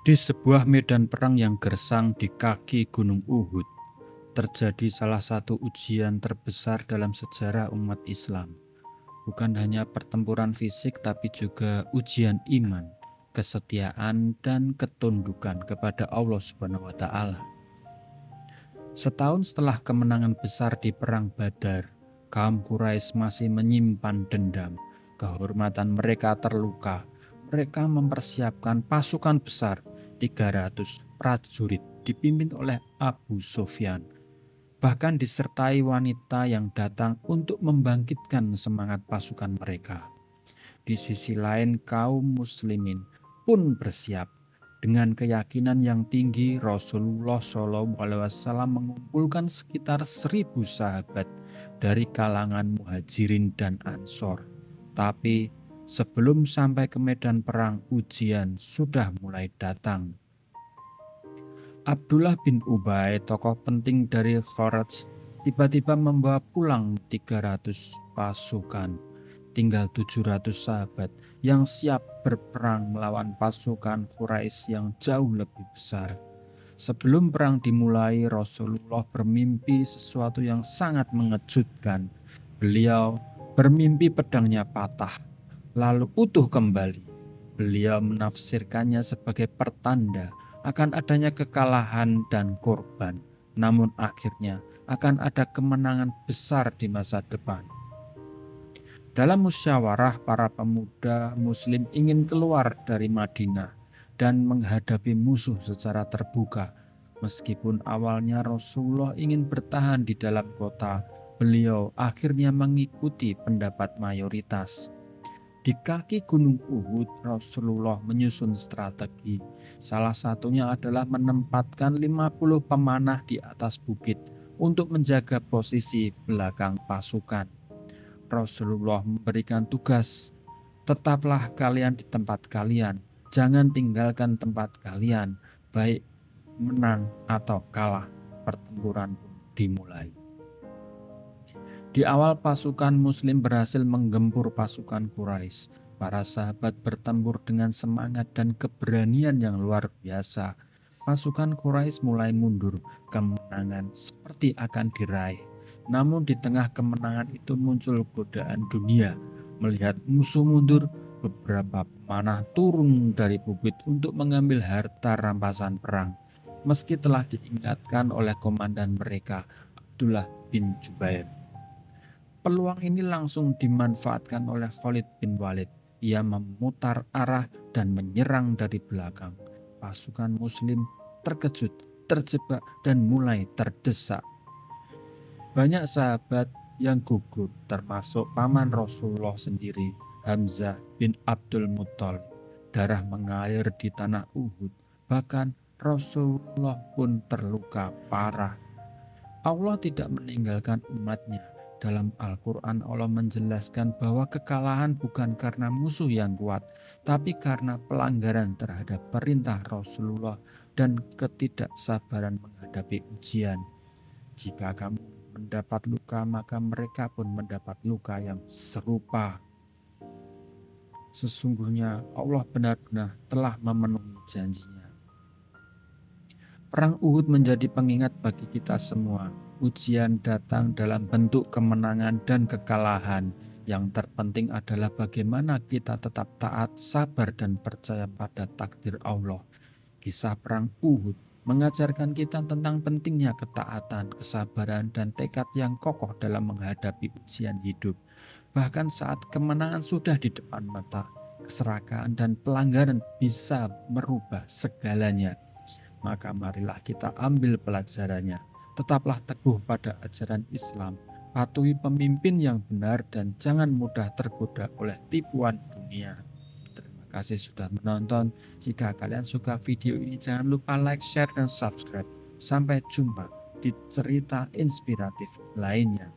Di sebuah medan perang yang gersang di kaki Gunung Uhud, terjadi salah satu ujian terbesar dalam sejarah umat Islam. Bukan hanya pertempuran fisik, tapi juga ujian iman, kesetiaan, dan ketundukan kepada Allah Subhanahu wa Ta'ala. Setahun setelah kemenangan besar di Perang Badar, kaum Quraisy masih menyimpan dendam. Kehormatan mereka terluka. Mereka mempersiapkan pasukan besar, 300 prajurit dipimpin oleh Abu Sufyan. Bahkan disertai wanita yang datang untuk membangkitkan semangat pasukan mereka. Di sisi lain, kaum muslimin pun bersiap. Dengan keyakinan yang tinggi, Rasulullah SAW mengumpulkan sekitar 1.000 sahabat dari kalangan muhajirin dan ansor. Tapi sebelum sampai ke medan perang, ujian sudah mulai datang. Abdullah bin Ubay, tokoh penting dari Khawarij, tiba-tiba membawa pulang 300 pasukan. Tinggal 700 sahabat yang siap berperang melawan pasukan Quraisy yang jauh lebih besar. Sebelum perang dimulai, Rasulullah bermimpi sesuatu yang sangat mengejutkan. Beliau bermimpi pedangnya patah, lalu utuh kembali. Beliau menafsirkannya sebagai pertanda akan adanya kekalahan dan korban, namun akhirnya akan ada kemenangan besar di masa depan. Dalam musyawarah, para pemuda Muslim ingin keluar dari Madinah dan menghadapi musuh secara terbuka. Meskipun awalnya Rasulullah ingin bertahan di dalam kota, beliau akhirnya mengikuti pendapat mayoritas. Di kaki Gunung Uhud, Rasulullah menyusun strategi. Salah satunya adalah menempatkan 50 pemanah di atas bukit untuk menjaga posisi belakang pasukan. Rasulullah memberikan tugas, tetaplah kalian di tempat kalian, jangan tinggalkan tempat kalian, baik menang atau kalah, pertempuran pun dimulai. Di awal pasukan Muslim berhasil menggempur pasukan Quraisy. Para sahabat bertempur dengan semangat dan keberanian yang luar biasa. Pasukan Quraisy mulai mundur, kemenangan seperti akan diraih. Namun di tengah kemenangan itu muncul godaan dunia. Melihat musuh mundur, beberapa pemanah turun dari bukit untuk mengambil harta rampasan perang. Meski telah diingatkan oleh komandan mereka, Abdullah bin Jubair. Peluang ini langsung dimanfaatkan oleh Khalid bin Walid. Ia memutar arah dan menyerang dari belakang. Pasukan Muslim terkejut, terjebak, dan mulai terdesak. Banyak sahabat yang gugur, termasuk paman Rasulullah sendiri, Hamzah bin Abdul Muttalib. Darah mengalir di tanah Uhud, bahkan Rasulullah pun terluka parah. Allah tidak meninggalkan umatnya. Dalam Al-Quran Allah menjelaskan bahwa kekalahan bukan karena musuh yang kuat, tapi karena pelanggaran terhadap perintah Rasulullah dan ketidaksabaran menghadapi ujian. Jika kamu mendapat luka, maka mereka pun mendapat luka yang serupa. Sesungguhnya Allah benar-benar telah memenuhi janjinya. Perang Uhud menjadi pengingat bagi kita semua. Ujian datang dalam bentuk kemenangan dan kekalahan. Yang terpenting adalah bagaimana kita tetap taat, sabar, dan percaya pada takdir Allah. Kisah perang Uhud mengajarkan kita tentang pentingnya ketaatan, kesabaran, dan tekad yang kokoh dalam menghadapi ujian hidup. Bahkan saat kemenangan sudah di depan mata, keserakahan dan pelanggaran bisa merubah segalanya. Maka marilah kita ambil pelajarannya. Tetaplah teguh pada ajaran Islam, patuhi pemimpin yang benar, dan jangan mudah tergoda oleh tipuan dunia. Terima kasih sudah menonton. Jika kalian suka video ini, jangan lupa like, share, dan subscribe. Sampai jumpa di cerita inspiratif lainnya.